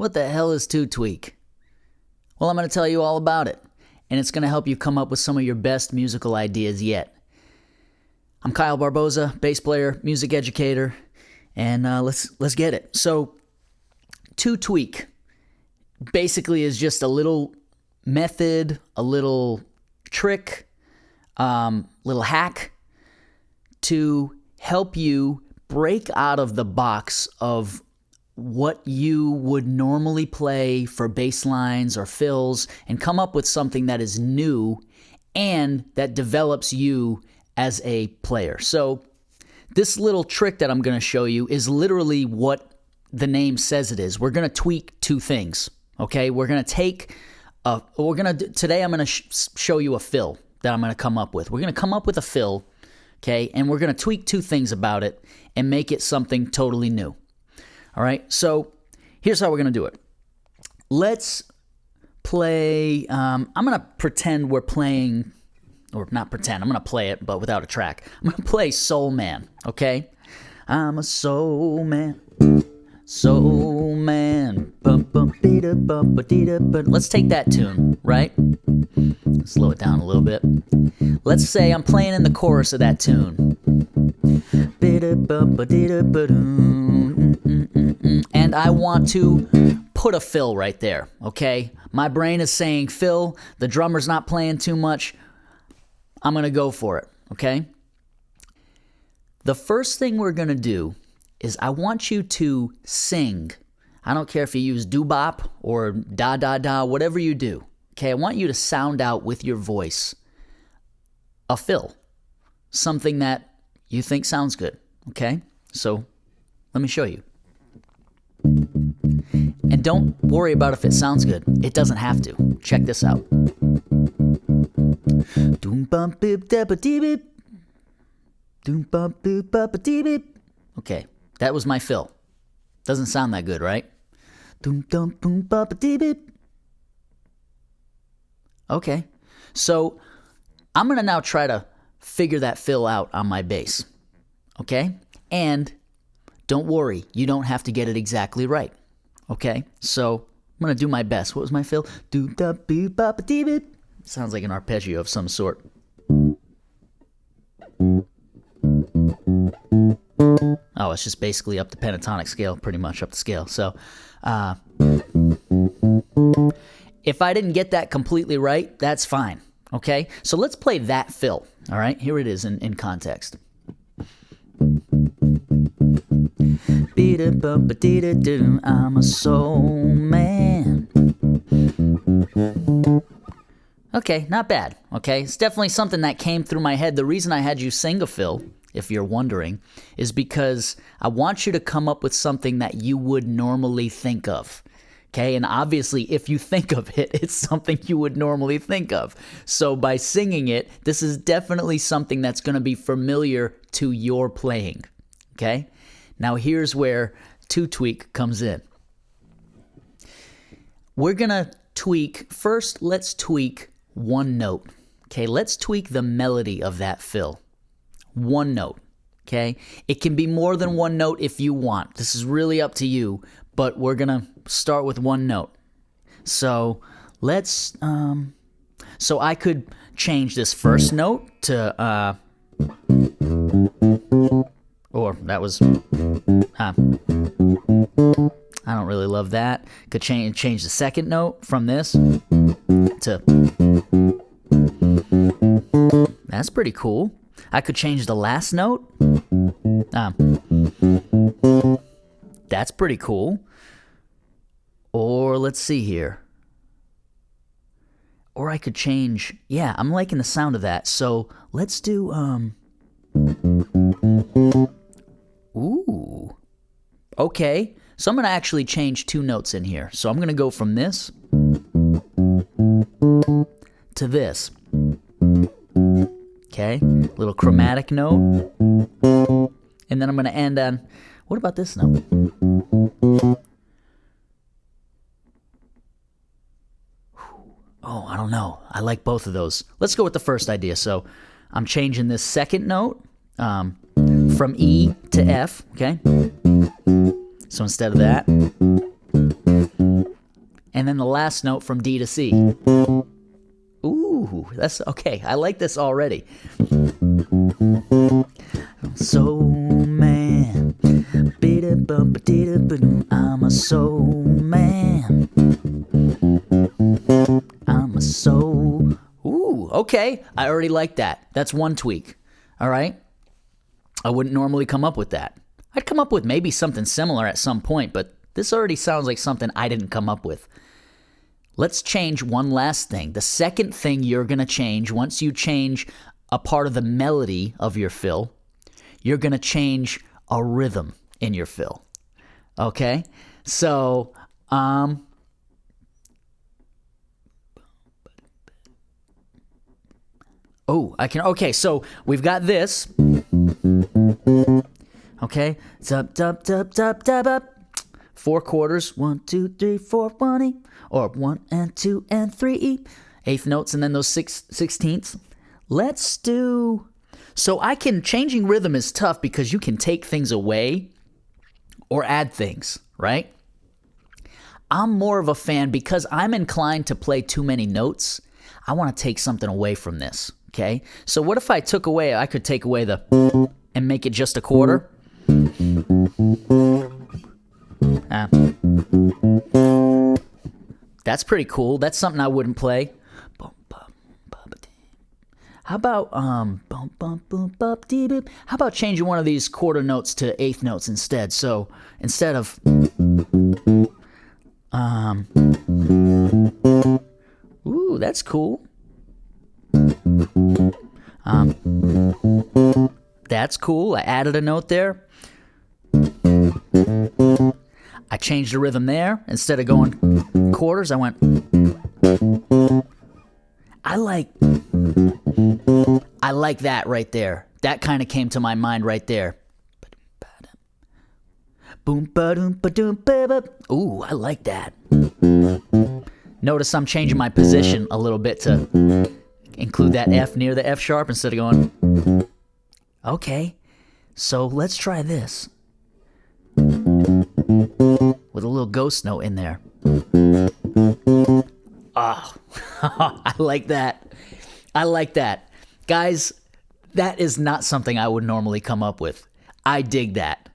What the hell is two tweak? Well, I'm going to tell you all about it, and it's going to help you come up with some of your best musical ideas yet. I'm Kyle Barboza, bass player, music educator, and let's get it. So, two tweak basically is just a little method, a little trick, little hack to help you break out of the box of what you would normally play for bass lines or fills and come up with something that is new and that develops you as a player. So this little trick that I'm going to show you is literally what the name says it is. We're going to tweak two things, okay? We're going to take today I'm going to show you a fill that I'm going to come up with. We're going to come up with a fill, okay? And we're going to tweak two things about it and make it something totally new. All right, so here's how we're going to do it. Let's play, I'm going to pretend we're playing, or not pretend, I'm going to play it, but without a track. I'm going to play Soul Man, okay? I'm a soul man, soul man. Let's take that tune, right? Slow it down a little bit. Let's say I'm playing in the chorus of that tune. And I want to put a fill right there, okay? My brain is saying fill, the drummer's not playing too much. I'm going to go for it, okay? The first thing we're going to do is I want you to sing. I don't care if you use doo-bop or da-da-da, whatever you do, okay? I want you to sound out with your voice a fill, something that you think sounds good, okay? So let me show you. And don't worry about if it sounds good. It doesn't have to. Check this out. Okay, that was my fill. Doesn't sound that good, right? Okay, so I'm going to now try to figure that fill out on my bass, okay? And don't worry, you don't have to get it exactly right, okay? So I'm going to do my best. What was my fill? Sounds like an arpeggio of some sort. Oh, it's just basically up the pentatonic scale, pretty much up the scale. So if I didn't get that completely right, that's fine, okay? So let's play that fill, all right? Here it is in context. I'm a soul man. Okay, not bad, okay? It's definitely something that came through my head. The reason I had you sing a fill, if you're wondering, is because I want you to come up with something that you would normally think of, okay? And obviously, if you think of it, it's something you would normally think of. So by singing it, this is definitely something that's going to be familiar to your playing, okay? Now here's where two tweak comes in. We're going to tweak, first let's tweak one note, okay? Let's tweak the melody of that fill. One note, okay? It can be more than one note if you want. This is really up to you, but we're going to start with one note. So let's, so I could change this first note to, or that was, I don't really love that. Could change the second note from this to, that's pretty cool. I could change the last note. That's pretty cool. Or let's see here. Or I could change, yeah, I'm liking the sound of that. So let's do, ooh. Okay, so I'm going to actually change two notes in here. So I'm going to go from this to this. Okay, little chromatic note. And then I'm going to end on, what about this note? Oh, I don't know. I like both of those. Let's go with the first idea. So I'm changing this second note from E to F, okay? So instead of that, and then the last note from D to C. Ooh, that's okay. I like this already. Soul man, I'm a soul man. I'm a soul. Ooh, okay. I already like that. That's one tweak. All right. I wouldn't normally come up with that. I'd come up with maybe something similar at some point, but this already sounds like something I didn't come up with. Let's change one last thing. The second thing you're going to change, once you change a part of the melody of your fill, you're going to change a rhythm in your fill. Okay? So, okay, so we've got this. Okay? Zup, zup, zup, zup, zup, up. 4 quarters, 1, 2, 3, 4, 1 E, or 1 and 2 and 3 E, eighth notes, and then those 16ths. Let's do, so changing rhythm is tough because you can take things away or add things, right? I'm more of a fan because I'm inclined to play too many notes. I want to take something away from this, okay? So what if I could take away the and make it just a quarter? That's pretty cool. That's something I wouldn't play. How about how about changing one of these quarter notes to eighth notes instead? So instead of ooh, that's cool. That's cool. I added a note there. I changed the rhythm there. Instead of going quarters, I went. I like that right there. That kind of came to my mind right there. Ooh, I like that. Notice I'm changing my position a little bit to include that F near the F sharp instead of going. Okay, so let's try this. With a little ghost note in there. Oh, I like that. I like that. Guys, that is not something I would normally come up with. I dig that.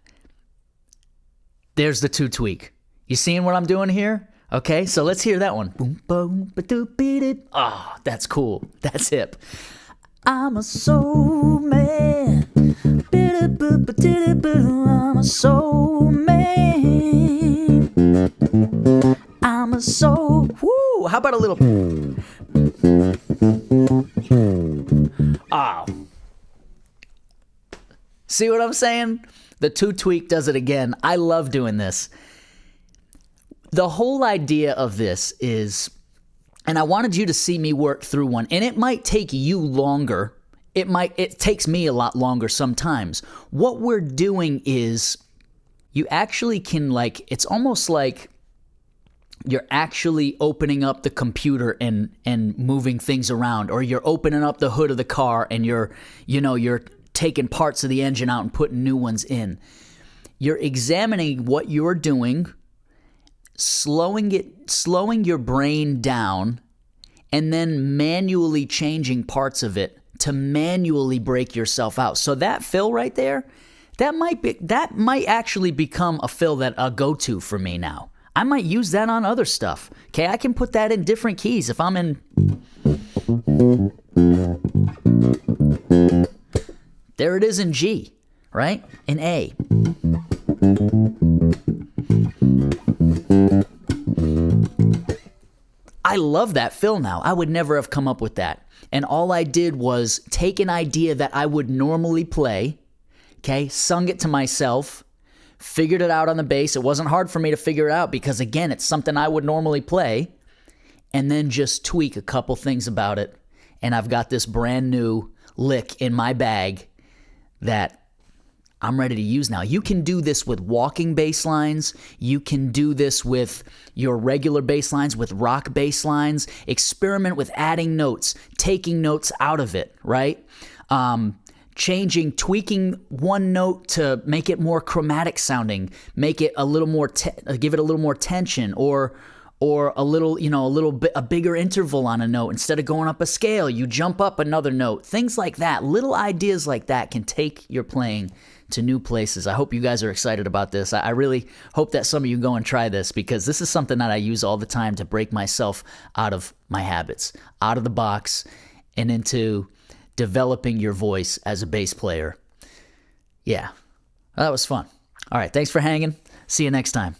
There's the 2 tweak. You seeing what I'm doing here? Okay, so let's hear that one. Boom, boom, ba-doo, beat it. Oh, that's cool. That's hip. I'm a soul man. I'm a soul man. I'm a soul. Woo! How about a little? Oh. See what I'm saying? The 2 tweak does it again. I love doing this. The whole idea of this is, and I wanted you to see me work through one, and it might take you longer. It takes me a lot longer sometimes. What we're doing is you actually can, it's almost like you're actually opening up the computer and moving things around, or you're opening up the hood of the car and you're taking parts of the engine out and putting new ones in. You're examining what you're doing, slowing your brain down, and then manually changing parts of it to manually break yourself out. So that fill right there, that might actually become a fill that a go-to for me now. I might use that on other stuff. Okay, I can put that in different keys if I'm in. There it is in G, right? In A. I love that fill now. I would never have come up with that. And all I did was take an idea that I would normally play, okay, sung it to myself, figured it out on the bass. It wasn't hard for me to figure it out because, again, it's something I would normally play, and then just tweak a couple things about it. And I've got this brand new lick in my bag that I'm ready to use now. You can do this with walking bass lines. You can do this with your regular bass lines, with rock bass lines. Experiment with adding notes, taking notes out of it, right? Tweaking one note to make it more chromatic sounding, make it a little more, give it a little more tension, or or a little, a bigger interval on a note. Instead of going up a scale, you jump up another note. Things like that, little ideas like that can take your playing to new places. I hope you guys are excited about this. I really hope that some of you go and try this, because this is something that I use all the time to break myself out of my habits, out of the box, and into developing your voice as a bass player. Yeah, that was fun. All right, thanks for hanging. See you next time.